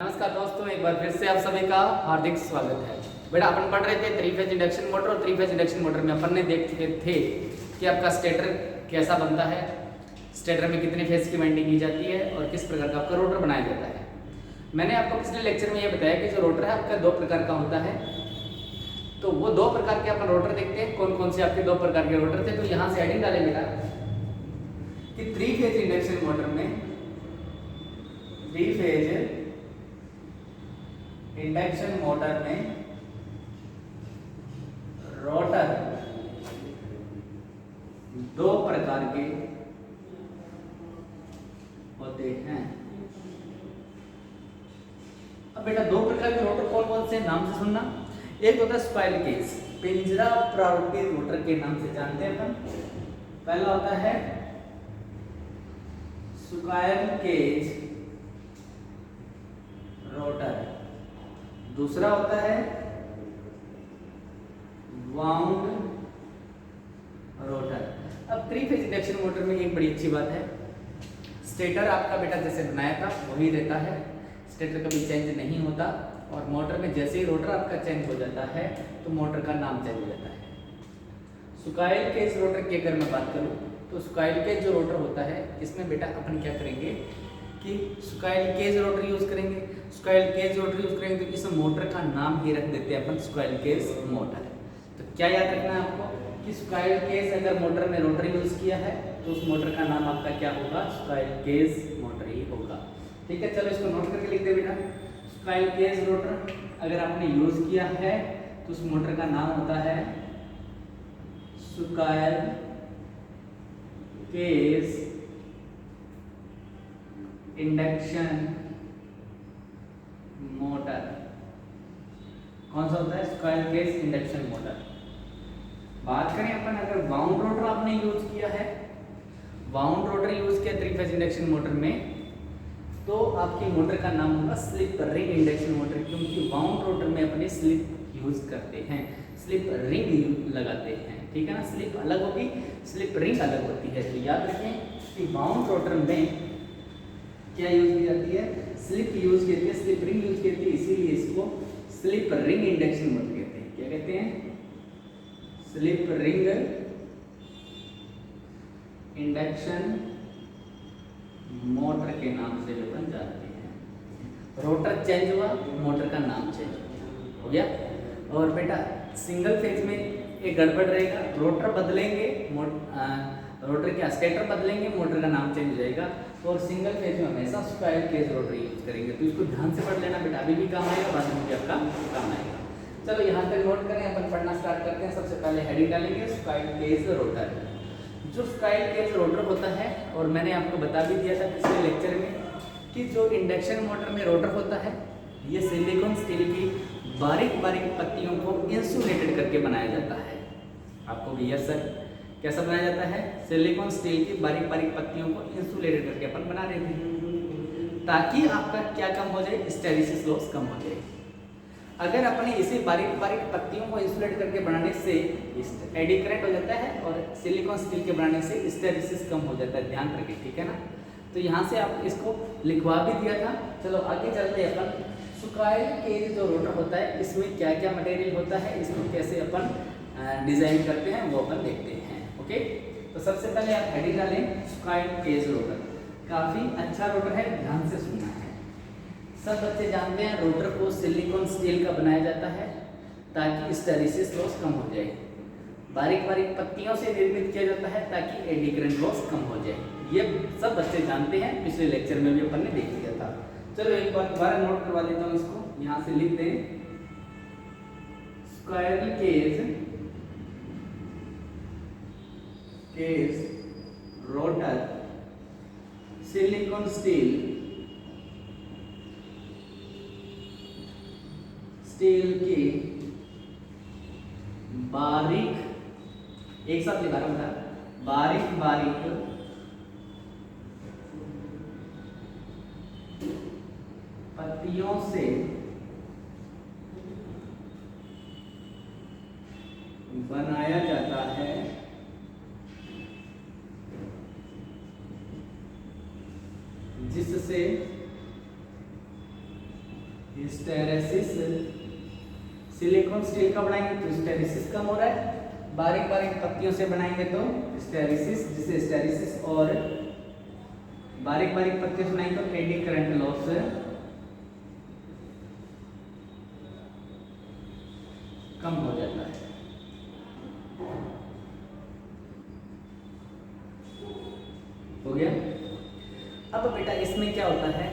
नमस्कार दोस्तों, एक बार फिर से आप सभी का हार्दिक स्वागत है। बेटा अपन पढ़ रहे थे थ्री फेज इंडक्शन मोटर और थ्री फेज इंडक्शन मोटर में अपन ने देख चुके थे कि आपका स्टेटर कैसा बनता है, स्टेटर में कितने फेज की वाइंडिंग की जाती है और किस प्रकार का आपका रोटर बनाया जाता है। मैंने आपको पिछले लेक्चर में ये बताया कि जो रोटर है आपका दो प्रकार का होता है। तो वो दो प्रकार के अपन रोटर देखते हैं, कौन कौन से आपके दो प्रकार के रोटर थे। तो यहाँ से हेडिंग डालें बेटा कि थ्री फेज इंडक्शन मोटर में, थ्री फेज इंडक्शन मोटर में रोटर दो प्रकार के होते हैं। अब बेटा दो प्रकार के रोटर कौन कौन से, नाम से सुनना। एक होता है स्क्वायर केज, पिंजरा प्रारूपी रोटर के नाम से जानते हैं अपन। पहला होता है स्क्वायर केज रोटर, दूसरा होता है वाउंड रोटर। अब थ्री फेज इंडक्शन मोटर में एक बड़ी अच्छी बात है, स्टेटर आपका बेटा जैसे बनाया था वही रहता है, स्टेटर कभी चेंज नहीं होता। और मोटर में जैसे ही रोटर आपका चेंज हो जाता है तो मोटर का नाम चेंज हो जाता है। स्क्वायर केज रोटर की अगर मैं बात करूं तो स्क्वायर केज जो रोटर होता है इसमें बेटा अपन क्या करेंगे कि स्क्वायर केज रोटर यूज करेंगे। स्क्वायर केज रोटर यूज करेंगे तो इस मोटर का नाम ही रख देते हैं अपन स्क्वायर केज मोटर। तो क्या याद रखना है आपको कि स्क्वायर केज अगर मोटर में रोटर यूज किया है तो उस मोटर का नाम आपका क्या होगा, स्क्वायर केज मोटर ही होगा। ठीक है, चलो इसको नोट करके लिख दे बेटा। स्क्वायर केज रोटर अगर आपने यूज किया है तो उस मोटर का नाम होता है स्क्वायर केज इंडक्शन मोटर। कौन सा होता है, स्क्वायर केज इंडक्शन मोटर। बात करें अपन अगर वाउंड रोटर आपने यूज किया है, वाउंड रोटर यूज किया थ्री फेज इंडक्शन मोटर में, तो आपकी मोटर का नाम होगा स्लिप रिंग इंडक्शन मोटर, क्योंकि वाउंड रोटर में अपने स्लिप यूज करते हैं, स्लिप रिंग लगाते हैं। ठीक है ना, स्लिप अलग होगी, स्लिप रिंग अलग होती है। तो याद रखें कि वाउंड रोटर में क्या यूज की जाती है, स्लिप यूज की जाती है, स्लिप रिंग यूज की जाती है, इसीलिए इसको स्लिप रिंग इंडक्शन मोटर कहते हैं। क्या कहते हैं, स्लिप रिंग इंडक्शन मोटर के नाम से अपन जानते हैं। रोटर चेंज हुआ, मोटर का नाम चेंज हो गया। और बेटा सिंगल फेज में एक गड़बड़ रहेगा, रोटर बदलेंगे, रोटर क्या स्टेटर बदलेंगे, मोटर का नाम चेंज हो जाएगा। और सिंगल फेज में हमेशा स्क्वायर केज रोटर यूज करेंगे। तो इसको ध्यान से पढ़ लेना बेटा, अभी भी काम आएगा, बाद में भी आपका काम आएगा। चलो यहाँ तक नोट करें, अपन पढ़ना स्टार्ट करते हैं। सबसे पहले हेडिंग डालेंगे स्क्वायर केज रोटर। जो स्क्वायर केज रोटर होता है, और मैंने आपको बता भी दिया था पिछले लेक्चर में कि जो इंडक्शन मोटर में रोटर होता है ये सिलिकॉन स्टील की बारीक बारीक पत्तियों को इंसुलेटेड करके बनाया जाता है। आपको भी यस सर, कैसा बनाया जाता है, सिलिकॉन स्टील की बारीक बारीक पत्तियों को इंसुलेटेड करके अपन बना देते हैं ताकि आपका क्या कम हो जाए, हिस्टैरिसीस लॉस कम हो जाए। अगर अपने इसे बारीक बारीक पत्तियों को इंसुलेट करके बनाने से एडी करंट हो जाता है और सिलिकॉन स्टील के बनाने से हिस्टैरिसीस कम हो जाता है, ध्यान रखें। ठीक है ना, तो यहाँ से आप इसको लिखवा भी दिया था। चलो आगे चलते हैं अपन। स्क्वायर केज जो रोटर होता है इसमें क्या क्या मटेरियल होता है, इसमें कैसे अपन डिजाइन करते हैं वो अपन देखते हैं। ओके, तो सबसे पहले आप हेडिंग डालें स्क्वायर केज रोटर। काफी अच्छा रोटर है, ध्यान से सुनना है। सब बच्चे जानते हैं रोटर को सिलिकॉन स्टील का बनाया जाता है ताकि हिस्टैरिसीस लॉस कम हो जाए। बारीक बारीक पत्तियों से निर्मित किया जाता है ताकि एडी करंट लॉस कम हो जाए। ये सब बच्चे जानते हैं, पिछले लेक्चर में भी अपन ने देख लिया था। चलो एक बार दोबारा नोट करवा देता हूँ इसको। यहाँ से लिख दें square cage rotor silicon steel की बारीक, एक साथ लिखा रहा हूं, बारीक बारीक पत्तियों से बनाया जाता है जिससे हिस्टेरेसिस, सिलिकॉन स्टील का बनाएंगे तो हिस्टेरेसिस कम हो रहा है, बारीक बारीक पत्तियों से बनाएंगे तो हिस्टेरेसिस, जिसे हिस्टेरेसिस, और बारीक बारीक पत्तियों से बनाएंगे तो एडी करंट लॉस कम हो जाता है। हो गया। अब बेटा इसमें क्या होता है,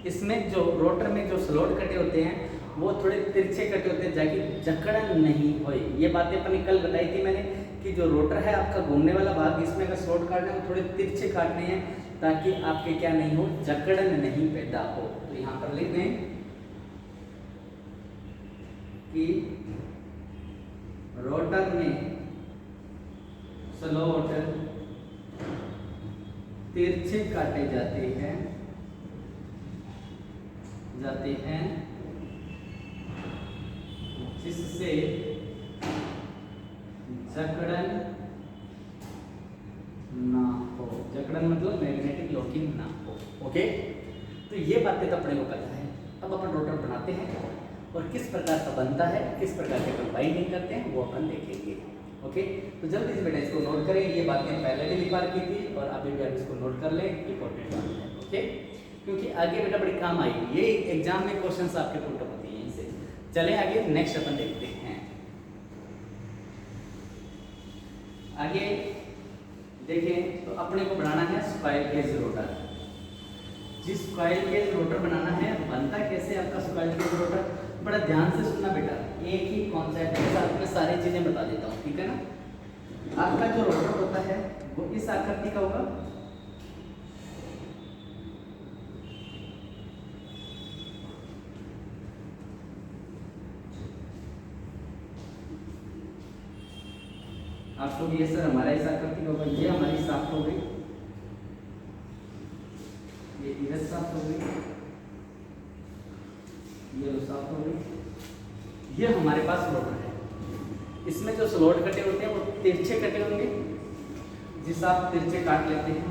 इसमें जो रोटर में जो स्लॉट कटे होते हैं वो थोड़े तिरछे कटे होते हैं ताकि जकड़न नहीं हो। ये बातें अपनी कल बताई थी मैंने कि जो रोटर है आपका घूमने वाला भाग, इसमें अगर स्लॉट काटने हैं वो थोड़े तिरछे काटने हैं ताकि आपके क्या नहीं हो, जकड़न नहीं पैदा हो। तो यहाँ पर लिख दें कि रोटर में स्लॉट तिरछे काटे जाते हैं जिससे जकड़न ना हो। जकड़न मतलब मैग्नेटिक लॉकिंग ना हो। ओके, तो ये बातें तो अपने को पता है। अब अपन रोटर बनाते हैं और किस प्रकार का बनता है, किस प्रकार के अपन बाइंडिंग करते हैं वो अपन देखेंगे। ओके, तो जल्दी से बेटा इसको नोट करें। ये बातें पहले भी लिखा की थी और अभी भी आप इसको नोट कर लें, इंपॉर्टेंट बात है। ओके, क्योंकि आगे बेटा बड़ी काम आएगी, ये एग्जाम में क्वेश्चंस आपके पुट होती हैं इनसे। चलें आगे, नेक्स्ट अपन देखते हैं। आगे देखें तो अपने को बनाना है स्क्वायर केज रोटर। जिस स्क्वायर केज रोटर बनाना है, बनता कैसे आपका स्क्वायर केज रोटर, बड़ा ध्यान से सुनना बेटा, एक ही कॉन्सेप्ट है, साथ में सारी चीजें बता देता हूँ, ठीक है ना। आपका जो रोटर होता है वो इस आकृति का होगा। आपको भी ये सर हमारा इस आकृति का होगा। ये हमारी साफ्ट हो गई, ये इधर साफ्ट हो गई, ये साफ्ट हो गई। ये हमारे पास रोटर है। इसमें जो स्लॉट कटे होते हैं वो तिरछे कटे होंगे, जिस आप तिरछे काट लेते हैं,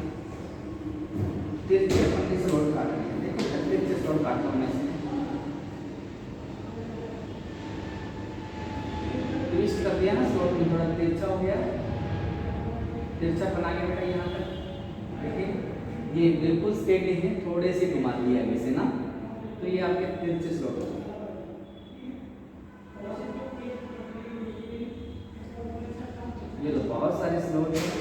तिरछे पत्ते स्लॉट काट लेते हैं। देखिए तिरछे स्लॉट काटता हूँ मैं इसमें, ट्विस्ट कर दिया ना स्लॉट में, थोड़ा तिरछा हो गया, तिरछा बना के बेटा यहाँ तक। देखिए ये बिल्कुल स्ट्रेट नहीं है, थोड़े से घुमा दिया आगे से ना, तो ये आपके तिरछे स्लॉट हो गए। ये तो बहुत सारे स्लॉट हैं,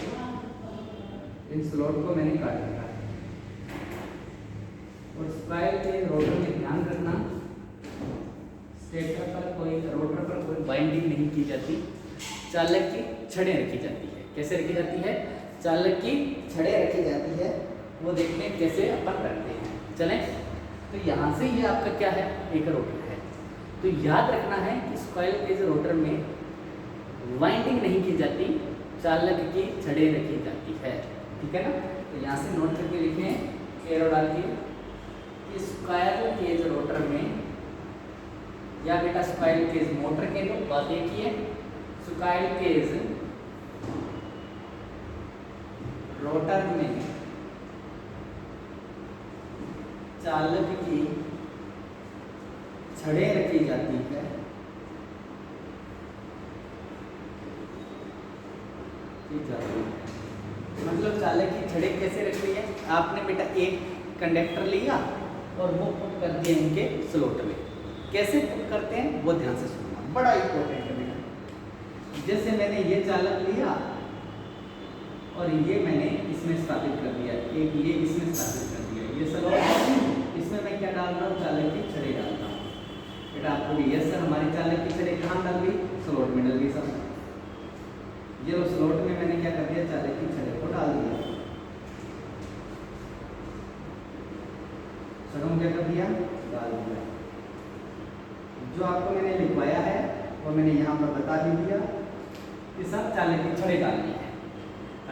इन स्लॉट को मैंने काट दिया। और स्क्वायर के रोटर में ध्यान रखना, स्टेटर पर कोई, रोटर पर कोई बाइंडिंग नहीं की जाती, चालक की छड़ें रखी जाती है। कैसे रखी जाती है, चालक की छड़ें रखी जाती है, वो देखते हैं कैसे अपन रखते हैं। चलें, तो यहाँ से ये आपका क्या है, एक रोटर है। तो याद रखना है कि स्क्वायर केज रोटर में वाइंडिंग नहीं की जाती, चालक की छड़ें रखी जाती है, ठीक है ना। तो यहाँ से नोट करके लिखें, एरो डाल के, स्क्वायर केज रोटर में, या बेटा स्क्वायर केज मोटर के लो, बात एक ही है। स्क्वायर केज रोटर में चालक की छड़ें रखी जाती है, मतलब चालक की छड़ें कैसे रख रही है, आपने बेटा एक कंडक्टर लिया और वो पुट कर दिए इनके स्लॉट में। कैसे पुट करते हैं वो ध्यान से सुनना, बड़ा इंपॉर्टेंट है बेटा। जैसे मैंने ये चालक लिया और ये मैंने इसमें स्थापित कर दिया, एक ये इसमें स्थापित कर दिया, ये स्लॉट, इसमें मैं क्या डाल रहा हूँ, चालक की छड़ें डाल रहा हूँ। बेटा आपको भी यस सर, हमारी चालक की छड़ें कहाँ डाल गई, स्लॉट में डल गई सब। ये स्लॉट में मैंने क्या कर दिया, चालक की छड़ें को डाल दिया। छड़ों क्या कर दिया, डाल दिया। जो आपको मैंने लिखवाया है वो मैंने यहाँ पर बता भी दिया कि सब चालक की छड़ें डालनी है।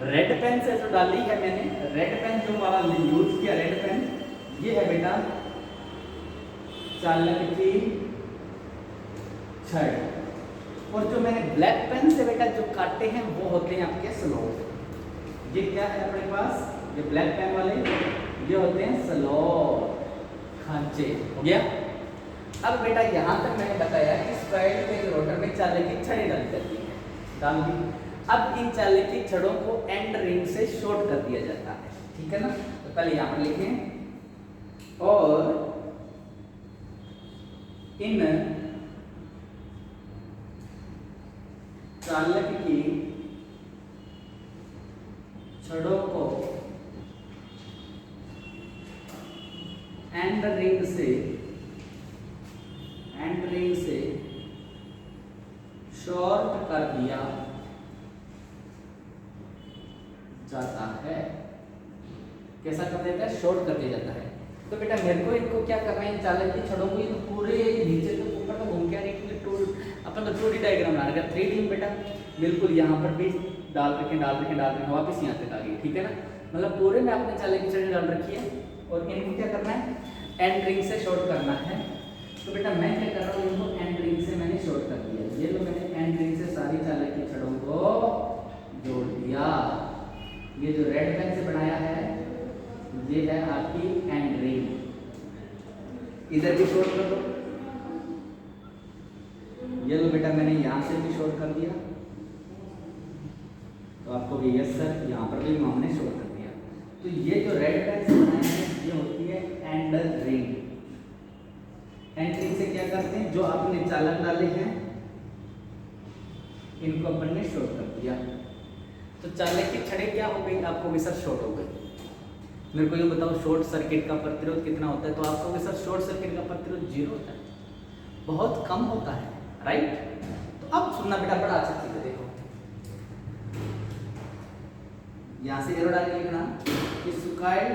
रेड पेन से जो डाली है मैंने, रेड पेन जो वाला यूज किया, रेड पेन ये है बेटा चालक की छड़। और जो मैंने ब्लैक पेन से बेटा जो काटे हैं वो होते हैं आपके स्लॉट। ये क्या है अपने पास, ये ब्लैक पेन वाले ये होते हैं स्लॉट, खांचे। हो गया। अब बेटा यहाँ तक मैंने बताया कि स्क्वायर केज रोटर में चालकी छड़ें डाली जाती है, डाल दी। अब इन चालकी छड़ों को एंड रिंग से शॉर्ट कर दिया जाता है, ठीक है ना। तो पहले यहाँ पर लिखें, और इन चालक की छड़ों को एंड रिंग से शॉर्ट कर दिया जाता है। कैसा कर देता है? शॉर्ट कर दिया जाता है। तो बेटा मेरे को इनको क्या करना है, इन चालक की छड़ों को ये तो पूरे नीचे तो ऊपर तो घूम के आने के लिए टूल अपन तो 2D डायग्राम बना रहे हैं, 3D में बेटा बिल्कुल यहाँ पर भी डाल रखे वापस यहाँ तक आ गई, ठीक है ना। मतलब पूरे में आपने चालक की छड़ें डाल रखी है और इनको क्या करना है, एंड रिंग से शॉर्ट करना है। तो बेटा मैं क्या कर रहा हूँ, इनको एंड रिंग से मैंने शॉर्ट कर दिया। ये लो मैंने एंड रिंग से सारी चालक की छड़ों को जोड़ दिया। ये जो रेड पेन से बनाया है ये है आपकी एंड रिंग। इधर भी शॉर्ट कर दो। ये लो बेटा मैंने यहाँ से भी शॉर्ट कर दिया, तो आपको भी यस सर यहाँ पर भी हमने शॉर्ट कर दिया। तो ये जो रेड पेन से बनाया है ये होती है एंड रिंग। एंड रिंग से क्या करते हैं, जो आपने चालक डाले हैं इनको अपन ने शॉर्ट कर दिया। तो चालक की छड़ें क्या हो गई, आपको भी सर शॉर्ट हो गई। मेरे को ये बताओ शॉर्ट सर्किट का प्रतिरोध कितना होता है, तो आपको भी सर शॉर्ट सर्किट का प्रतिरोध 0 होता है, बहुत कम होता है, राइट। तो अब सुनना बेटा बड़ा अच्छा चीज है, देखो यहां से एरो डाल के लिखना कि स्क्वायर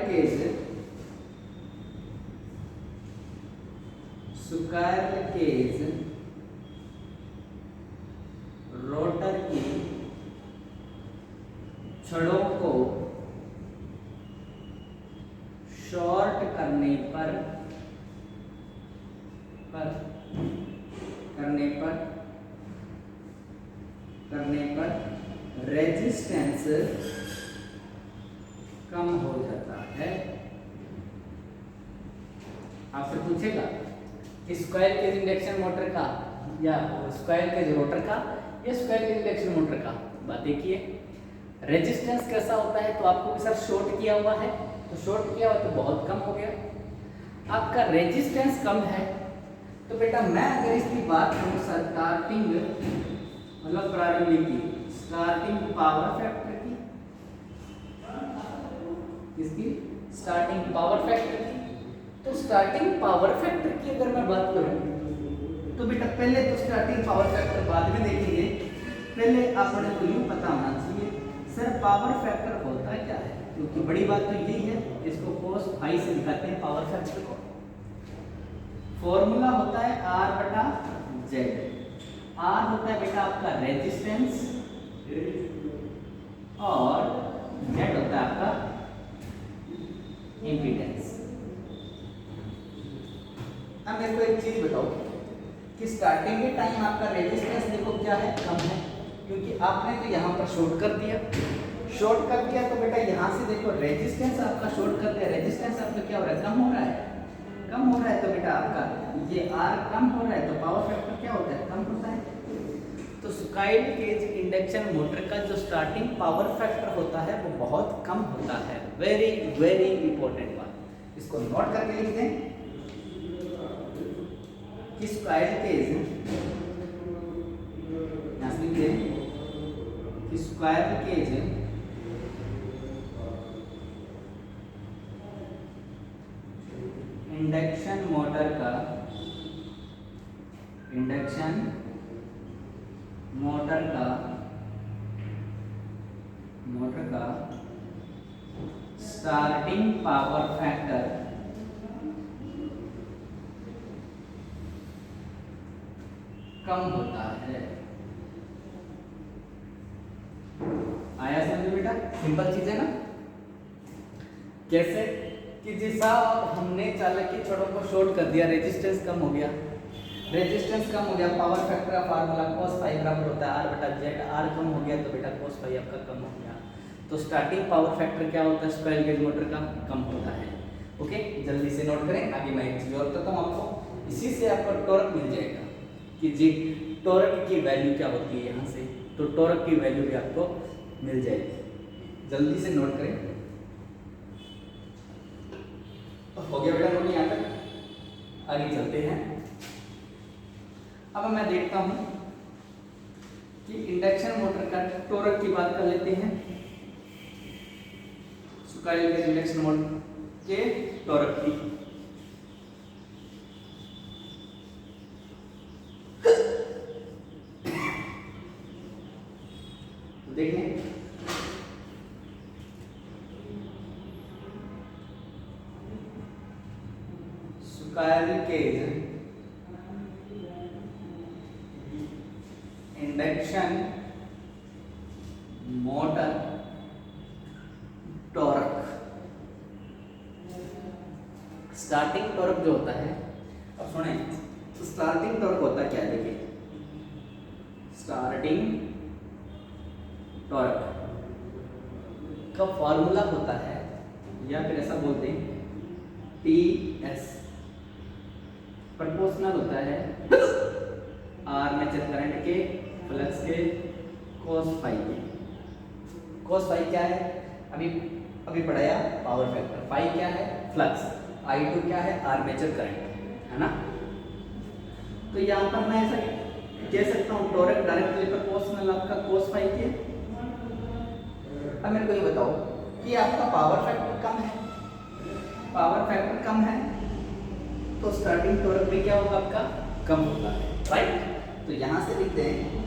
केज रोटर की छड़ों को शॉर्ट करने पर रेजिस्टेंस कम हो जाता है। आपसे पूछेगा कि स्क्वायर केज इंडक्शन मोटर का या स्क्वायर केज रोटर का या स्क्वायर केज इंडक्शन मोटर का, बात देखिए रेजिस्टेंस कैसा होता है। तो आपको भी सर शॉर्ट किया हुआ है, तो शॉर्ट किया हुआ तो बहुत कम हो गया। आपका रेजिस्टेंस कम है तो बेटा मैं अगर इसकी बात करूं स्टार्टिंग मतलब प्रारंभिक की स्टार्टिंग पावर फैक्टर की, इसकी स्टार्टिंग पावर फैक्टर की, तो स्टार्टिंग पावर फैक्टर की अगर मैं बात करूं तो बेटा पहले तो स्टार्टिंग पावर फैक्टर बाद में देखेंगे, पहले आपने को यूं पता होना चाहिए सर पावर फैक्टर होता क्या है, क्योंकि बड़ी बात तो यही है, इसको cos फाई से दिखाते हैं पावर फैक्टर को। फॉर्मूला होता है R/Z। R होता है बेटा आपका रेजिस्टेंस और Z होता है आपका इम्पीडेंस। अब मेरे को एक चीज बताओ कि स्टार्टिंग के टाइम आपका रेजिस्टेंस देखो क्या है, कम है, क्योंकि आपने तो यहाँ पर शॉर्ट कर दिया तो बेटा यहाँ से देखो रेजिस्टेंस आपका शॉर्ट कर दिया, रेजिस्टेंस आपका क्या हो रहा है, कम हो रहा है, तो बेटा आपका ये R कम हो रहा है तो पावर फैक्टर क्या होता है, कम होता है। तो स्क्वायर केज इंडक्शन मोटर का जो स्टार्टिंग पावर फैक्टर होता है वो बहुत कम होता है। वेरी वेरी इंपॉर्टेंट बात, इसको नोट करके लिख दें कि स्क्वायर केज यहाँ से लिख दें कि स्क्वायर केज इंडक्शन मोटर का स्टार्टिंग पावर फैक्टर कम होता है। आया समझ में बेटा, सिंपल चीज है ना। कैसे कि जैसा हमने चालक की छड़ों को शॉर्ट कर दिया, रेजिस्टेंस कम हो गया, पावर फैक्टर का फार्मूला cos फाई बराबर होता है R/Z। R कम हो गया तो बेटा cos फाई आपका कम हो गया। तो स्टार्टिंग पावर फैक्टर क्या होता है स्क्वायर केज मोटर का, कम होता है। ओके, जल्दी से नोट करें। आगे मैं एक चीज और बताता हूँ आपको इसी से आपको टॉर्क मिल जाएगा कि जी टॉर्क की वैल्यू क्या होती है यहाँ से, तो टॉर्क की वैल्यू भी आपको मिल जाएगी। जल्दी से नोट करें। हो गया बेटा नोट यहाँ तक, आगे चलते हैं। अब मैं देखता हूँ कि इंडक्शन मोटर का टॉर्क की बात कर लेते हैं। स्क्वायरल केज इंडक्शन मोटर के टॉर्क की देखें, squirrel cage induction motor torque, starting torque जो होता है, अब सुने, तो स्टार्टिंग टॉर्क होता क्या है, देखिए स्टार्टिंग टॉर्क का फॉर्मूला होता है, या फिर ऐसा बोलते हैं टीएस, प्रोपोर्शनल होता है आर्मेचर करंट के फ्लक्स के cos फाई के। cos फाई क्या है, अभी पढ़ाया पावर फैक्टर, फाई क्या है फ्लक्स, I2 क्या है आर्मेचर करंट, है ना। तो यहाँ पर मैं ऐसा कह सकता हूँ टॉर्क डायरेक्टली प्रोपोर्शनल आपका cos फाई के। अब मेरे को ये बताओ कि आपका पावर फैक्टर कम है, पावर फैक्टर कम है तो स्टार्टिंग टॉर्क भी क्या होगा आपका कम होगा, राइट। तो यहां से लिखते हैं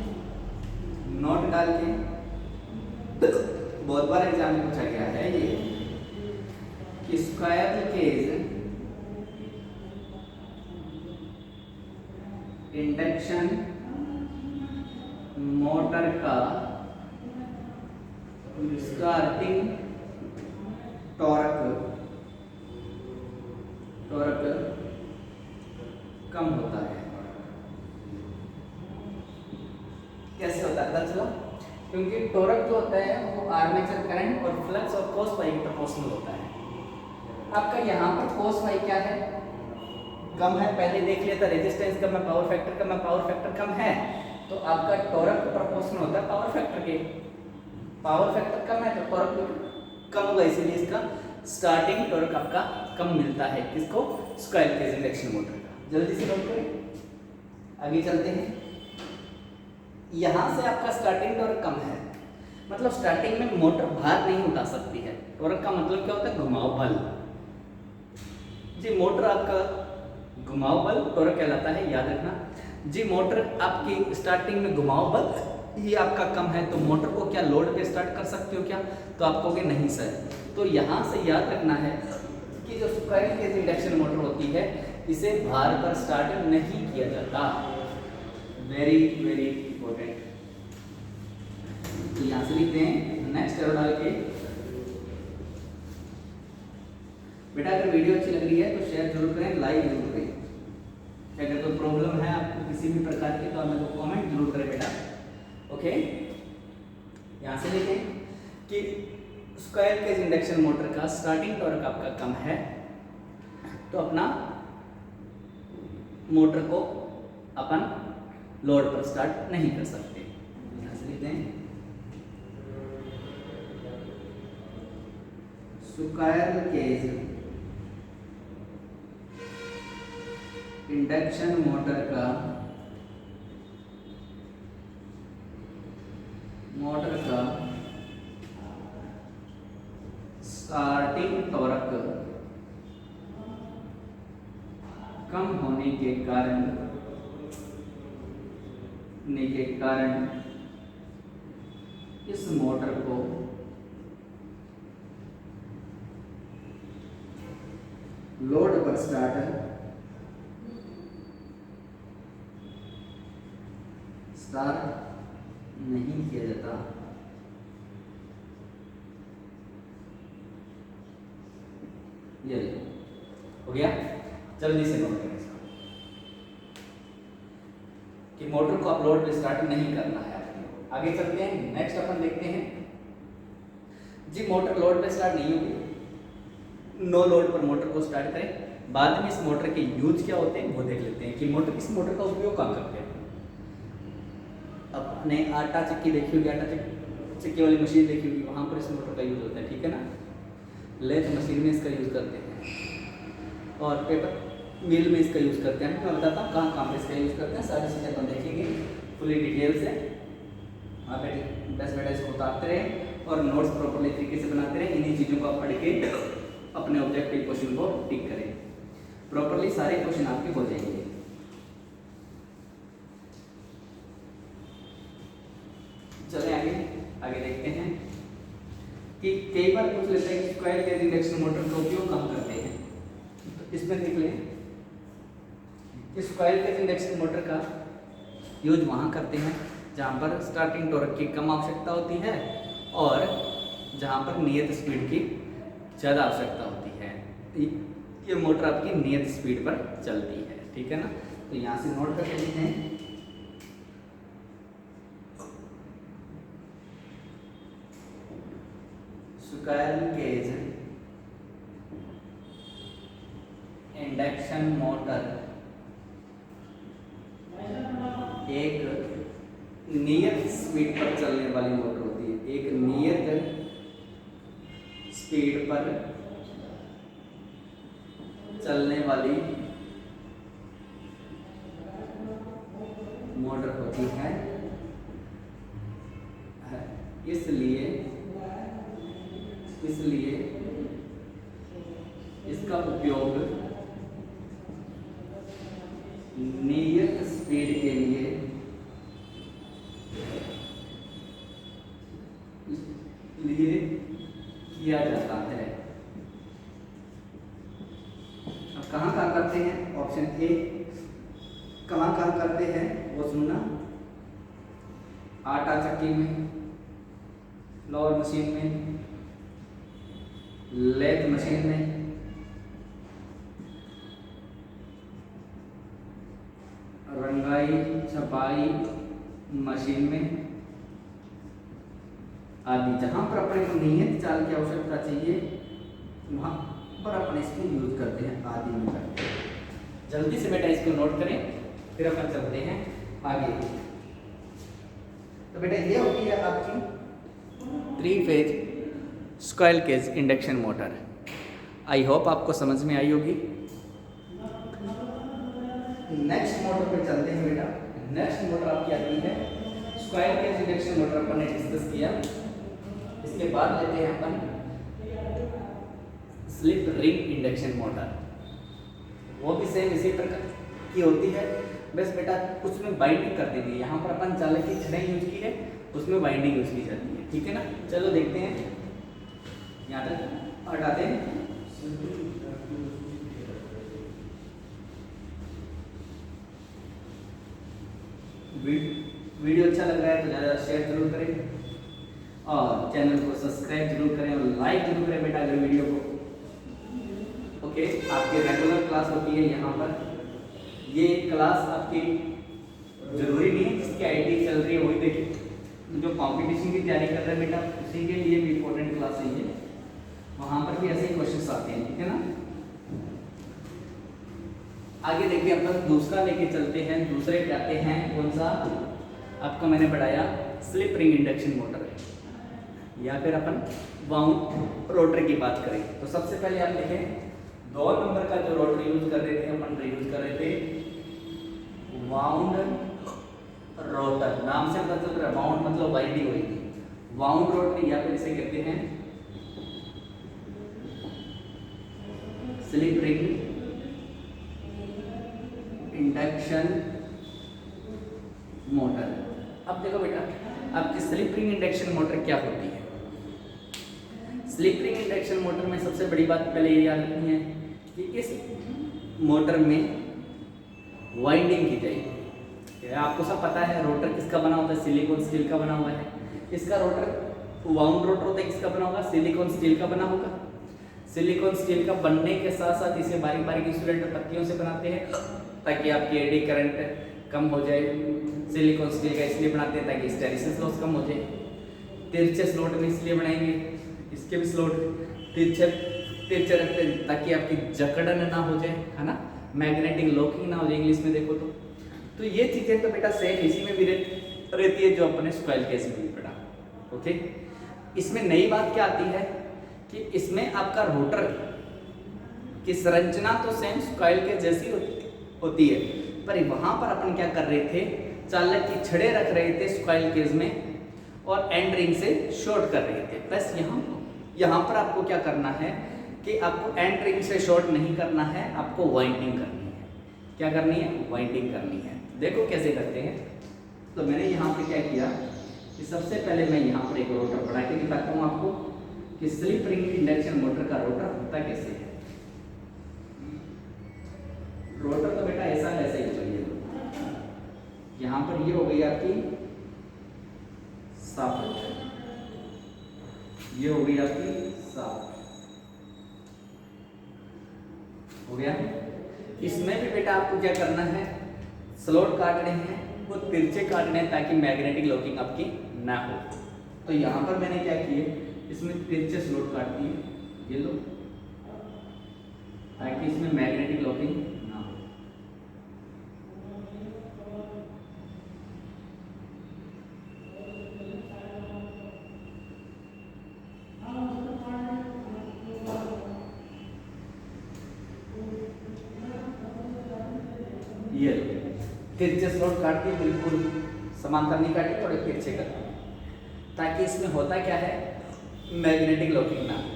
नोट डाल के, बहुत बार एग्जाम में पूछा गया है ये कि स्क्वायरल केज इंडक्शन मोटर का स्टार्टिंग टॉर्क कम होता है। कैसे होता है पता चला, क्योंकि टॉर्क जो होता है वो आर्मेचर करंट और फ्लक्स और cos फाई के प्रोपोर्शनल होता है। आपका यहाँ पर cos फाई क्या है कम है, पहले देख लिया था रेजिस्टेंस कम है, पावर फैक्टर कम है, पावर फैक्टर कम है तो आपका टॉर्क प्रोपोर्शनल होता है पावर फैक्टर के, पावर फैक्टर कम है तो टॉर्क कम होगा, इसीलिए इसका स्टार्टिंग टॉर्क आपका कम मिलता है, किसको स्क्वायरल केज इंडक्शन मोटर का। जल्दी से नोट करें, आगे चलते हैं। यहां से आपका स्टार्टिंग टॉर्क कम है, मतलब स्टार्टिंग में मोटर भार नहीं उठा सकती है। टॉर्क का मतलब क्या होता है घुमाव बल, जी मोटर आपका घुमाव बल टॉर्क कहलाता है, याद रखना जी। मोटर आपकी स्टार्टिंग में घुमाव बल ही आपका कम है तो मोटर को क्या लोड पे स्टार्ट कर सकते हो क्या, तो आप कहोगे नहीं सर। तो यहाँ से याद रखना है कि जो स्क्वायरल केज इंडक्शन मोटर होती है इसे भार पर स्टार्ट नहीं किया जाता, वेरी वेरी इंपॉर्टेंट। तो यहाँ से लिखते हैं नेक्स्ट एरो डाल के। बेटा अगर वीडियो अच्छी लग रही है तो शेयर जरूर करें, लाइक जरूर करें। अगर कोई प्रॉब्लम है आपको किसी भी प्रकार की तो आप मेरे को कमेंट जरूर करें बेटा, ओके। यहाँ से लिखें कि स्क्वायरल केज इंडक्शन मोटर का स्टार्टिंग टॉर्क आपका कम है तो अपना मोटर को अपन लोड पर स्टार्ट नहीं कर सकते। यहाँ से लिखते हैं स्क्वायरल केज इंडक्शन मोटर का स्टार्टिंग टॉर्क कम होने के कारण इस मोटर को लोड पर स्टार्ट नहीं किया जाता। ये हो गया, जल्दी से नोट करें इसको कि मोटर को आप लोड पे स्टार्ट नहीं करना है आपको। आगे चलते हैं, नेक्स्ट अपन देखते हैं जी। मोटर लोड पे स्टार्ट नहीं होगी, नो लोड पर मोटर को स्टार्ट करें बाद में इस मोटर के यूज क्या होते हैं वो देख लेते हैं कि मोटर इस मोटर का उपयोग कहाँ करते हैं। अपने आटा चक्की देखी होगी, आटा चक्की वाली मशीन देखी होगी, वहाँ पर इस मोटर का यूज होता है, ठीक है ना। लेथ मशीन में इसका यूज़ करते हैं और पेपर मिल में इसका यूज़ करते हैं। मैं बताता हूँ कहाँ कहाँ पर इसका यूज़ करते हैं, सारी चीज़ें अपन देखेंगे फुली डिटेल से। वहाँ पे बस बेटा इसको उतारते रहे और नोट्स प्रॉपरली तरीके से बनाते रहे। इन्हीं चीज़ों को आप पढ़ के अपने ऑब्जेक्टिव क्वेश्चन को टिक करें, प्रॉपरली सारे क्वेश्चन आपके हो जाएंगे। चले आगे आगे देखते हैं कि कई बार पूछ लेते हैं कि स्क्वायर केज इंडक्शन मोटर का उपयोग कहाँ करते हैं। तो इसमें देख लें कि स्क्वायर केज इंडक्शन मोटर का यूज वहाँ करते हैं जहाँ पर स्टार्टिंग टॉर्क की कम आवश्यकता होती है और जहाँ पर नियत स्पीड की ज़्यादा आवश्यकता होती है। ये मोटर आपकी नियत स्पीड पर चलती है, ठीक है ना। तो यहाँ से नोट कर लेते हैं। स्क्वायर केज इंडक्शन मोटर एक नियत स्पीड पर चलने वाली मोटर होती है। एक नियत स्पीड पर चलने वाली मोटर होती है, इसलिए इसका उपयोग नियत स्पीड के लिए किया जाता है। अब कहाँ कहाँ करते हैं, ऑप्शन ए कहाँ कहाँ करते हैं वो सुनना। आटा चक्की में, लोअर मशीन में, लेथ मशीन में, रंगाई छपाई मशीन में आदि। जहाँ पर अपने को नियत चाल की आवश्यकता चाहिए वहाँ पर अपन इसको यूज करते हैं, आदि में करते हैं। जल्दी से बेटा इसको नोट करें, फिर अपन चलते हैं आगे। तो बेटा ये होती है आपकी 3 phase square cage induction motor. I hope आपको समझ में आई होगी। नेक्स्ट मोटर पे चलते हैं बेटा। नेक्स्ट मोटर आपकी आती है स्क्वायर केज इंडक्शन मोटर, अपन ने डिस्कस किया। इसके बाद लेते हैं अपन स्लिप रिंग इंडक्शन मोटर। वो भी सेम इसी प्रकार की होती है, बस बेटा उसमें बाइंडिंग कर देंगे। यहाँ पर अपन चालक की छड़ें यूज की है, उसमें बाइंडिंग यूज की जाती है, ठीक है ना। चलो देखते हैं, यहाँ तक हटाते हैं। वीडियो अच्छा लग रहा है तो ज़्यादा शेयर जरूर करें और चैनल को सब्सक्राइब जरूर करें और लाइक जरूर करें बेटा अगर वीडियो को। ओके, आपकी रेगुलर क्लास होती है यहाँ पर। ये क्लास आपकी जरूरी नहीं है जिसकी आईडी चल रही है वही देखिए, जो कंपटीशन की तैयारी कर रहे हैं बेटा उसी के लिए भी इम्पोर्टेंट क्लास है ये। वहाँ पर भी ऐसे ही क्वेश्चन आते हैं, ठीक है ना। आगे देखिए अपन दूसरा लेके चलते हैं। दूसरे पे आते हैं कौन सा, आपको मैंने पढ़ाया स्लिप रिंग इंडक्शन मोटर या फिर अपन वाउंड रोटर की बात करें तो सबसे पहले आप देखें 2 नंबर का जो रोटर यूज कर रहे थे अपन यूज कर रहे थे वाउंड रोटर। नाम से पता चल रहा है वाउंड मतलब वाइंडिंग होगी। वाउंड रोटर या फिर इसे कहते हैं स्लिप रिंग इंडक्शन मोटर। अब देखो बेटा आपकी स्लिप रिंग इंडक्शन मोटर क्या होती है। स्लिप रिंग इंडक्शन मोटर में सबसे बड़ी बात पहले ये याद रखनी है कि इस मोटर में वाइंडिंग की जाएगी। आपको सब पता है रोटर किसका बना होता है, सिलिकॉन स्टील का बना हुआ है। इसका रोटर वाउंड रोटर होता है, किसका बना होगा, सिलिकॉन स्टील का बना होगा। सिलिकॉन स्टील का बनने के साथ साथ इसे बारीक बारीक इंसुलेटर पत्तियों से बनाते हैं ताकि आपकी एडी करंट कम हो जाए। सिलिकॉन स्टील का इसलिए बनाते हैं ताकि हिस्टैरिसीस लॉस कम हो जाए। तिरछे स्लॉट में इसलिए बनाएंगे, इसके भी स्लॉट तिरछे तिरछे रखते हैं ताकि आपकी जकड़न ना हो जाए, है ना, मैग्नेटिक लॉकिंग ना हो जाए इंग्लिश में देखो तो ये चीजें तो बेटा सेम इसी में भी रहती है जो अपने स्क्वायर केस में भी पढ़ा। ओके, इसमें नई बात क्या आती है कि इसमें आपका रोटर की संरचना तो सेम स्क्वायर के जैसी होती है, पर वहां पर अपन क्या कर रहे थे, चालक की छड़े रख रहे थे स्क्वायर केज में और एंड रिंग से शॉर्ट कर रहे थे। बस यहाँ पर आपको क्या करना है कि आपको एंड रिंग से शॉर्ट नहीं करना है, आपको वाइंडिंग करनी है। क्या करनी है? वाइंडिंग करनी है। देखो कैसे करते हैं। तो मैंने यहाँ पे क्या किया कि सबसे पहले मैं यहाँ पर एक रोटर बढ़ा के दिखाता हूँ आपको कि स्लिप रिंग इंडक्शन मोटर का रोटर होता कैसे है। रोटर तो बेटा ऐसा वैसे ही चाहिए। यहाँ पर ये हो गई आपकी साफ्ट, ये हो गई आपकी साफ्ट, हो गया। इसमें भी बेटा आपको क्या करना है, स्लॉट काटने हैं, वो तिरछे काटने हैं ताकि मैग्नेटिक लॉकिंग आपकी ना हो। तो यहाँ पर मैंने क्या किए, इसमें तिरछे स्लॉट काट दिए, ये लो, ताकि इसमें मैग्नेटिक लॉकिंग ना हो। ये तिरछे स्लॉट काट के बिल्कुल समांतर नहीं काटे, थोड़े तिरछे कर, ताकि इसमें होता क्या है, मैग्नेटिक लॉकिंग ना हो।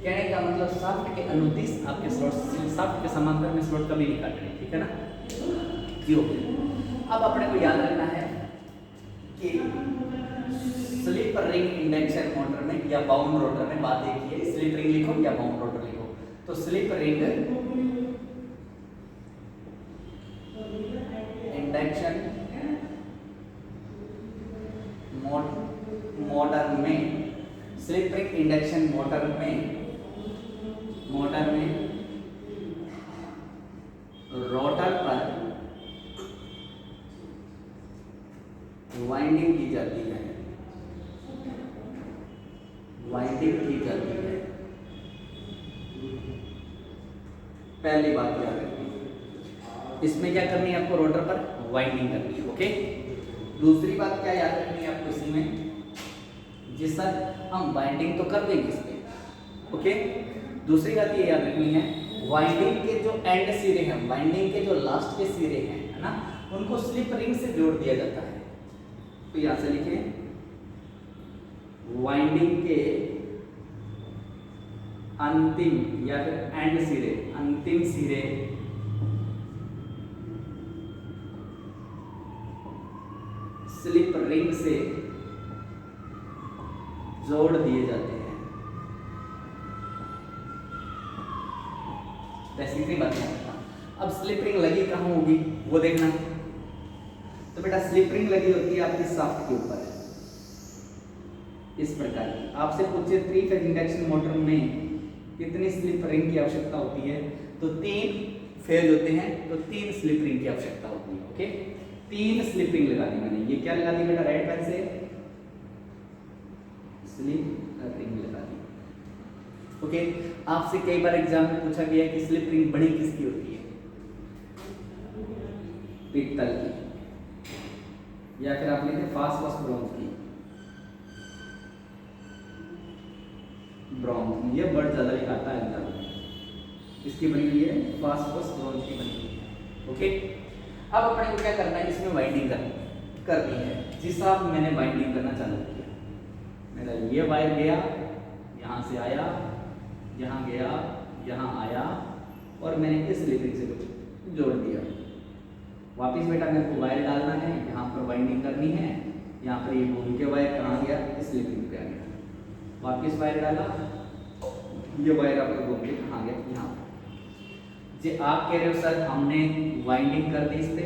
कहने का मतलब शाफ्ट के अनुदिश आपके स्लॉट, शाफ्ट के समांतर में स्लॉट कभी नहीं काटने, ठीक है ना। क्यों? अब अपने को याद रखना है कि स्लिप रिंग इंडक्शन मोटर में या बाउंड रोटर में बात एक ही है, स्लिप रिंग लिखो या बाउंड रोटर लिखो। तो स्लिप रिंग इंडक्शन मोटर में, स्लिप रिंग इंडक्शन मोटर में रोटर पर वाइंडिंग की जाती है, वाइंडिंग की जाती है। पहली बात याद रखनी, इसमें क्या करनी है आपको, रोटर पर वाइंडिंग करनी है। ओके, दूसरी बात क्या याद रखनी है आपको इसमें, जिस सर हम वाइंडिंग तो कर देंगे इसमें। ओके, दूसरी बात ये याद रखनी है, वाइंडिंग के जो एंड सिरे हैं, वाइंडिंग के जो लास्ट के सिरे हैं, है ना, उनको स्लिप रिंग से जोड़ दिया जाता है। तो यहां से लिखे, वाइंडिंग के अंतिम या फिर एंड सिरे, अंतिम सिरे स्लिप रिंग से जोड़ दिए जाते हैं। तीसरी बात है, अब स्लिप रिंग लगी कहाँ होगी वो देखना। तो बेटा स्लिप रिंग लगी होती है आपकी शाफ्ट के ऊपर, इस प्रकार की। आपसे पूछे 3 फेज इंडक्शन मोटर में कितनी स्लिप रिंग की आवश्यकता होती है, तो 3 फेज होते हैं, तो 3 स्लिप रिंग की आवश्यकता होती है। ओके, 3 स्लिप रिंग लगा दी मैंने। ये क्या लगा दी बेटा, रेड पेन से स्लिप रिंग लगा दी। ओके, आपसे कई बार एग्जाम में पूछा गया है कि स्लिप रिंग बड़ी किसकी होती है, पित्तल की, या फिर आप लिखे फास्फोरस ब्रोंज की। ब्रोंज, ये वर्ड ज्यादा लिखाता है एग्जाम में, इसकी बनी हुई है फास्फोरस ब्रोंज की बनी हुई है। ओके, अब अपने को क्या करना है, इसमें वाइंडिंग करनी है। जिस हिसाब मैंने वाइंडिंग करना चालू किया, मेरा ये वायर गया, यहाँ से आया, यहाँ गया, यहाँ आया, और मैंने इस स्लिप रिंग से जोड़ दिया। वापिस बेटा मेरे को वायर डालना है, यहाँ पर वाइंडिंग करनी है, यहाँ पर ये घूम के वायर कहाँ गया, इस स्लिप रिंग पे आ गया। वापिस वायर डाला, ये वायर आपको घूम के कहाँ गया, यहाँ पर। जी आप कह रहे हो सर हमने वाइंडिंग कर दी, इस पे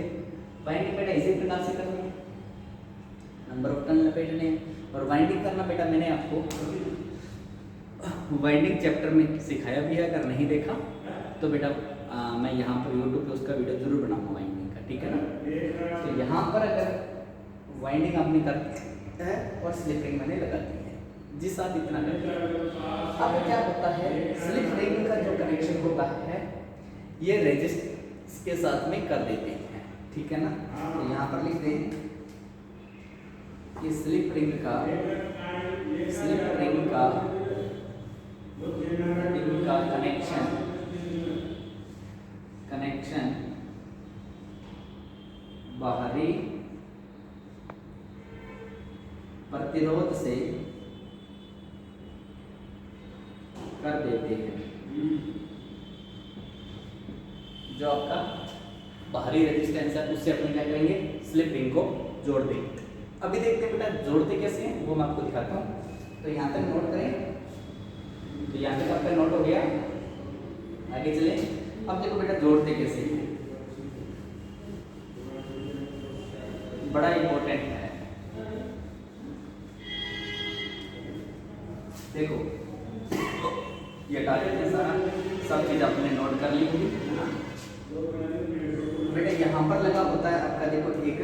वाइंडिंग बेटा इसी प्रकार से करनी है, नंबर ऑफ टर्न लपेटने हैं। और वाइंडिंग करना बेटा मैंने आपको वाइंडिंग चैप्टर में सिखाया भी है, अगर नहीं देखा तो बेटा मैं यहाँ पर यूट्यूब पे उसका वीडियो जरूर बनाऊंगा वाइंडिंग का, ठीक है ना। तो यहाँ पर अगर वाइंडिंग आपने कर है और स्लिप रिंग मैंने लगा दी है, जिस साथ इतना करते हैं। अब क्या होता है, स्लिप रिंग का जो कनेक्शन होता है ये रेजिस्टेंस के साथ में कर देते हैं, ठीक है ना। तो यहाँ पर लिख दें कि स्लिप रिंग का कनेक्शन बाहरी प्रतिरोध से कर देते हैं। जो आपका बाहरी रेजिस्टेंस है उससे अपन क्या करेंगे, स्लिप रिंग को जोड़ देंगे। अभी देखते हैं बेटा जोड़ते कैसे हैं, वो मैं आपको दिखाता हूँ। तो यहाँ तक नोट करें, तो यहाँ तक आपका नोट हो गया, आगे चले। अब देखो बेटा जोड़ते कैसे हैं, बड़ा इंपॉर्टेंट है। देखो ये हटा देते हैं, सारा सब चीज आपने नोट कर ली होगी। बेटा यहाँ पर लगा होता है आपका, देखो एक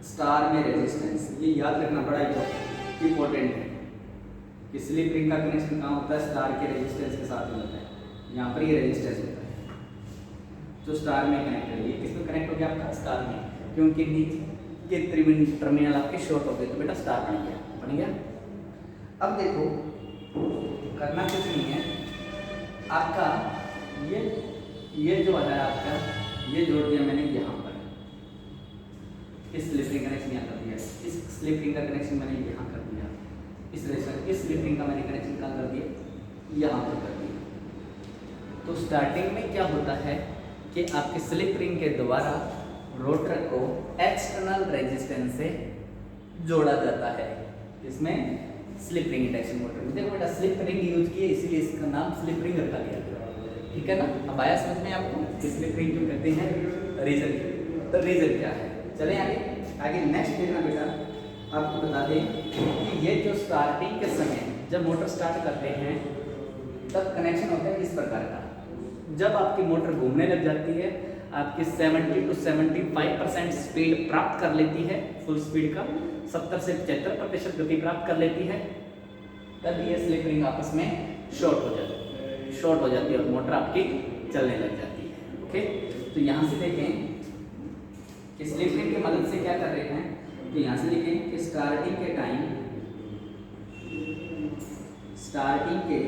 स्टार में रेजिस्टेंस, ये याद रखना बड़ा इंपॉर्टेंट है कि स्लिप रिंग का कनेक्शन कहाँ होता है, स्टार के रेजिस्टेंस के साथ में होता है। यहाँ पर ये रेजिस्टेंस होता है जो स्टार में कनेक्ट है। ये किसमें कनेक्ट हो गया आपका, स्टार में, क्योंकि नीचे के टर्मिनल आपके शॉर्ट हो गए, तो बेटा स्टार बन गया। अब देखो करना कुछ नहीं है आपका, ये जो है आपका, ये जोड़ दिया मैंने यहाँ पर, इस स्लिप रिंग कनेक्शन यहाँ कर दिया, इस स्लिप रिंग का कनेक्शन मैंने यहाँ कर दिया, इस स्लिप रिंग का मैंने कनेक्शन कहाँ कर दिया, यहाँ पर कर दिया। तो स्टार्टिंग में क्या होता है कि आपके स्लिप रिंग के द्वारा रोटर को एक्सटर्नल रेजिस्टेंस से जोड़ा जाता है। इसमें स्लिप रिंग इंडक्शन मोटर में देखो बेटा स्लिप रिंग यूज किए, इसीलिए इसका नाम स्लिप रिंग रखा गया, ठीक है ना। अब आया समझ में आपको कि स्लिप रिंग क्यों कहते हैं, रीजन क्या है। चले आगे नेक्स्ट देखना बेटा, आपको बता दें कि ये जो स्टार्टिंग के समय जब मोटर स्टार्ट करते हैं तब कनेक्शन होता है इस प्रकार का। जब आपकी मोटर घूमने लग जाती है, आपकी 70 to 75% स्पीड प्राप्त कर लेती है, फुल स्पीड का 70 से 75% गति प्राप्त कर लेती है, तब ये स्लिप रिंग आपस में शॉर्ट हो जाती है और मोटर आपकी चलने लग जाती है। ओके, तो यहाँ से देखें कि स्लिप रिंग की मदद से क्या कर रहे हैं, तो यहाँ से लिखें कि स्टार्टिंग के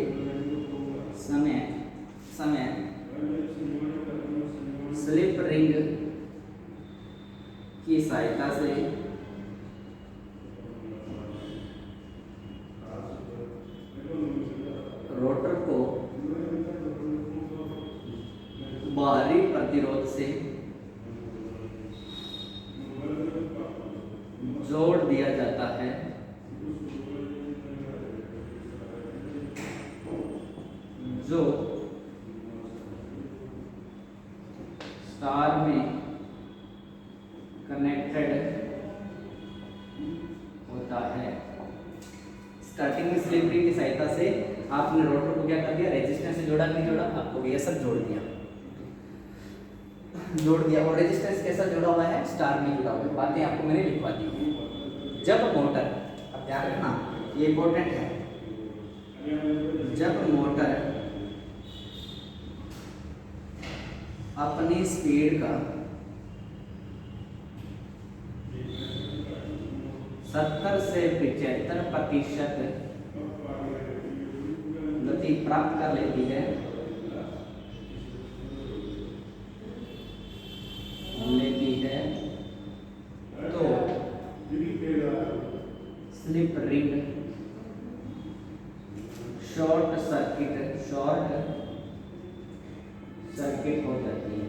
समय स्लिप रिंग की सहायता से रोटर को बाहरी प्रतिरोध से जोड़ दिया जाता है, जो स्टार में कनेक्टेड होता है। स्टार्टिंग में स्लिप रिंग की सहायता से आपने रोटर को क्या कर दिया, रेजिस्टेंस से जोड़ा, नहीं जोड़ा, आपको ये सब जोड़ दिया और रेजिस्टेंस कैसा जुड़ा हुआ है, स्टार में जुड़ा हुआ है। बातें आपको मैंने लिखवा दी है। जब मोटर, अब ध्यान रखना ये इंपॉर्टेंट है, जब मोटर अपनी स्पीड का 70 से 75% गति प्राप्त कर लेती है, तो स्लिप रिंग शॉर्ट सर्किट हो जाती है।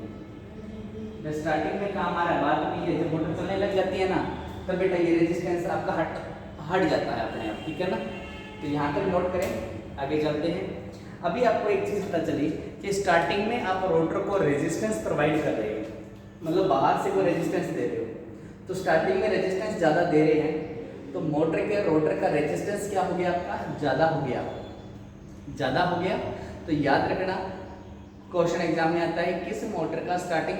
जब स्टार्टिंग में काम आ रहा है, बाद में ये जब मोटर चलने लग जाती है ना, तब बेटा ये रेजिस्टेंस आपका हट जाता है अपने आप, ठीक है ना। तो यहाँ तक नोट करें, आगे चलते हैं। अभी आपको एक चीज़ पता चली कि स्टार्टिंग में आप रोटर को रेजिस्टेंस प्रोवाइड कर रहे हो, मतलब बाहर से कोई रेजिस्टेंस दे रहे हो, तो स्टार्टिंग में रेजिस्टेंस ज़्यादा दे रहे हैं, तो मोटर के रोटर का रेजिस्टेंस क्या हो गया आपका, ज़्यादा हो गया। तो याद रखना क्वेश्चन एग्जाम में आता है किस मोटर का स्टार्टिंग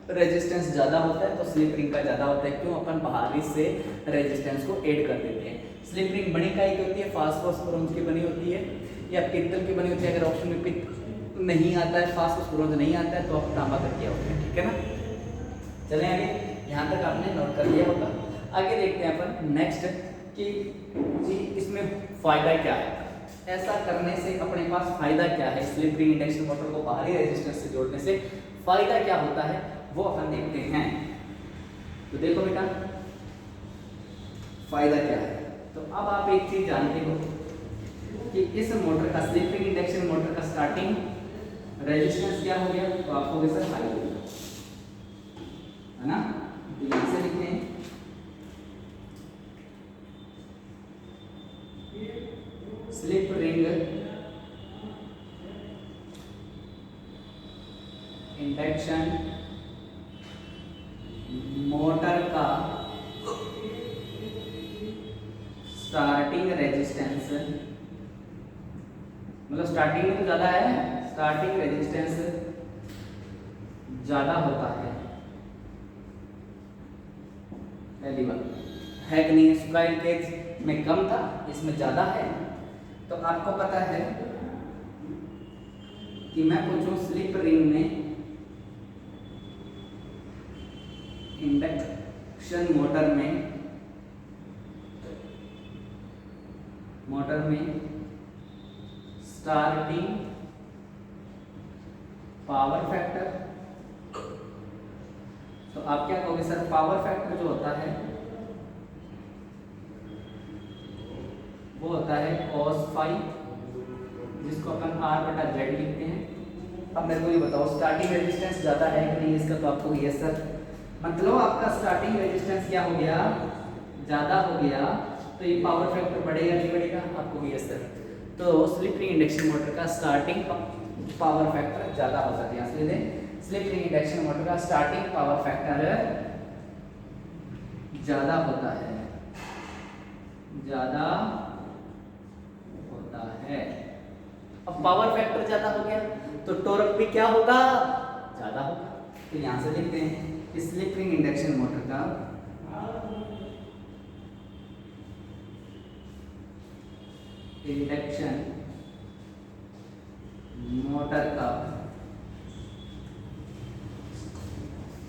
रेजिस्टेंस ज़्यादा होता है तो स्लिप रिंग का ज़्यादा होता है। क्यों? अपन बाहरी से रेजिस्टेंस को ऐड कर देते हैं। स्लिप रिंग बनी काहे की होती है? फास्फोरस ब्रोंज की बनी होती है या पित्तल की बनी होती है। अगर ऑप्शन में पित्त नहीं आता है, फास्फोरस ब्रोंज नहीं आता है तो आप तांबा कर दिया होता है, ठीक है ना। चलें आगे, यहाँ तक आपने नोट कर लिया होगा। आगे देखते हैं अपन नेक्स्ट कि जी इसमें फ़ायदा क्या है, ऐसा करने से अपने पास फ़ायदा क्या है। स्लिप रिंग इंडक्शन मोटर को बाहरी रेजिस्टेंस से जोड़ने से फ़ायदा क्या होता है वो अपन देखते हैं। तो देखो बेटा फ़ायदा क्या है। तो अब आप एक चीज़ जानते हो कि इस मोटर का, स्लिप रिंग इंडक्शन मोटर का स्टार्टिंग रेजिस्टेंस क्या हो गया? तो आपको वैसे हाई हो गया, है ना। तो यहाँ से लिखते हैं स्लिप रिंग इंडक्शन मोटर का स्टार्टिंग रेजिस्टेंस, मतलब स्टार्टिंग में तो ज़्यादा है, स्टार्टिंग रेजिस्टेंस ज़्यादा होता है। पहली बात है कि नहीं, स्क्वायर केज में कम था, इसमें ज़्यादा है। तो आपको पता है कि मैं पूछूं स्लिप रिंग में इंडक्शन मोटर में स्टार्टिंग पावर फैक्टर, तो आप क्या कहोगे सर? पावर फैक्टर जो होता है वो होता है cos फाई, जिसको अपन R/Z लिखते हैं। अब मेरे को ये बताओ स्टार्टिंग रेजिस्टेंस ज़्यादा है कि नहीं इसका? तो आपको ये सर मतलब आपका स्टार्टिंग रेजिस्टेंस क्या हो गया? ज़्यादा हो गया, तो ये पावर फैक्टर बढ़ेगा नहीं बढ़ेगा? आपको ये सर। तो स्लिप रिंग इंडक्शन मोटर का स्टार्टिंग पावर फैक्टर ज़्यादा हो सकता है, इसलिए स्लिप रिंग इंडक्शन मोटर का स्टार्टिंग पावर फैक्टर ज़्यादा होता है, ज़्यादा होता है। अब पावर फैक्टर ज़्यादा हो गया तो टॉर्क भी क्या होगा? ज़्यादा होगा। तो यहाँ से लिखते हैं कि स्लिप रिंग इंडक्शन मोटर का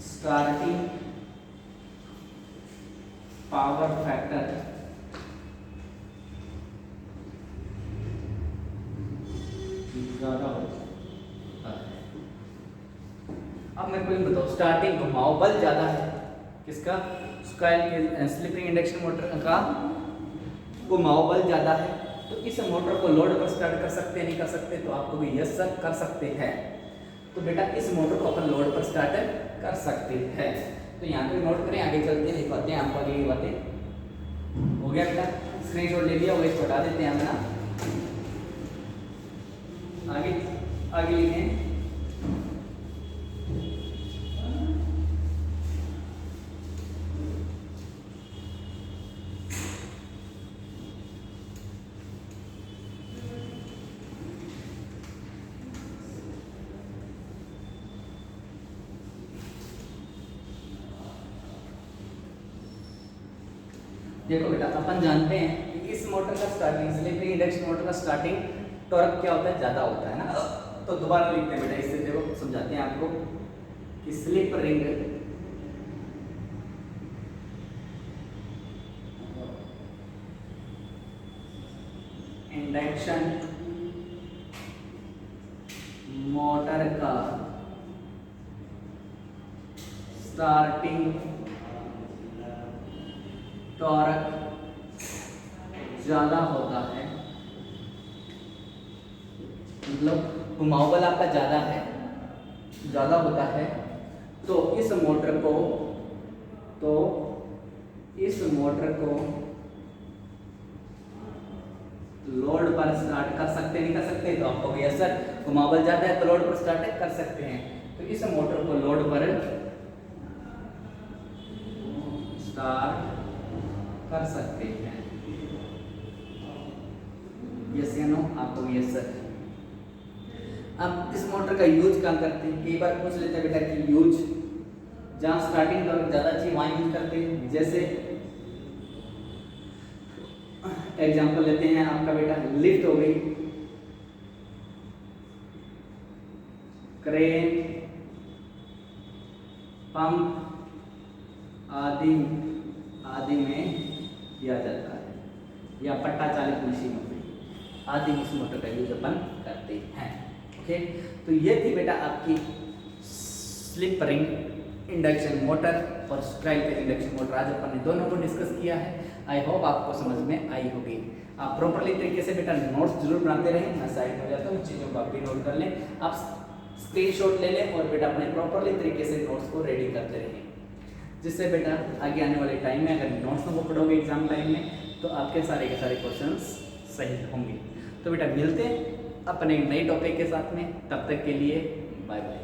स्टार्टिंग पावर फैक्टर ज़्यादा होता है। अब मेरे को ये बताओ स्टार्टिंग घुमाव बल ज़्यादा है किसका? स्क्वायर के स्लिप रिंग इंडक्शन मोटर का घुमाव बल ज़्यादा है, तो इस मोटर को लोड पर स्टार्ट कर सकते हैं नहीं कर सकते? तो आपको भी यस सर कर सकते हैं। तो बेटा इस मोटर को अपन लोड पर स्टार्ट कर सकते हैं। तो यहाँ पे नोट करें, आगे चलते हैं, दिखाते हैं आपको आगे ये बातें। हो गया बेटा, स्क्रीनशॉट ले लिया, वो इसको हटा देते हैं हम ना। आगे आगे लिखें देखो बेटा अपन जानते हैं कि इस मोटर का starting slip ring induction motor का स्टार्टिंग टॉर्क क्या होता है? ज़्यादा होता है ना। तो दोबारा लिखते हैं बेटा, इससे देखो समझाते हैं आपको कि स्लिप रिंग इंडक्शन मोटर का स्टार्टिंग टॉर्क ज़्यादा होता है, मतलब घुमाव बल आपका ज़्यादा है, ज़्यादा होता है। तो इस मोटर को लोड पर स्टार्ट कर सकते नहीं कर सकते? तो आपको भैया सर घुमाव बल ज़्यादा है तो लोड पर स्टार्ट कर सकते हैं। तो इस मोटर को लोड पर स्टार्ट कर सकते हैं, यस या नो? आपको यस सर। अब इस मोटर का यूज कहाँ करते हैं? कई बार पूछ लेते हैं बेटा कि यूज जहाँ स्टार्टिंग टॉर्क ज़्यादा चाहिए वहाँ यूज करते हैं। जैसे एग्जांपल लेते हैं, आपका बेटा लिफ्ट हो गई, क्रेन, पंप आदि में दिया जाता है, या पट्टा चालित मशीनों में आदि इस मोटर का यूज अपन करते हैं। ओके, तो ये थी बेटा आपकी स्लिप रिंग इंडक्शन मोटर और स्क्राइल का इंडक्शन मोटर। आज अपन ने दोनों को डिस्कस किया है। आई होप आपको समझ में आई होगी। आप प्रॉपरली तरीके से बेटा नोट्स जरूर बनाते रहें। मैं साइड में जाता हूँ, चीज़ों को आप भी नोट कर लें, आप स्क्रीनशॉट ले लें और बेटा अपने प्रॉपरली तरीके से नोट्स को रेडी करते रहें, जिससे बेटा आगे आने वाले टाइम में अगर नोट्स को पढ़ोगे एग्जाम टाइम में तो आपके सारे के सारे क्वेश्चंस सही होंगे। तो बेटा मिलते हैं अपने नए टॉपिक के साथ में, तब तक के लिए बाय बाय।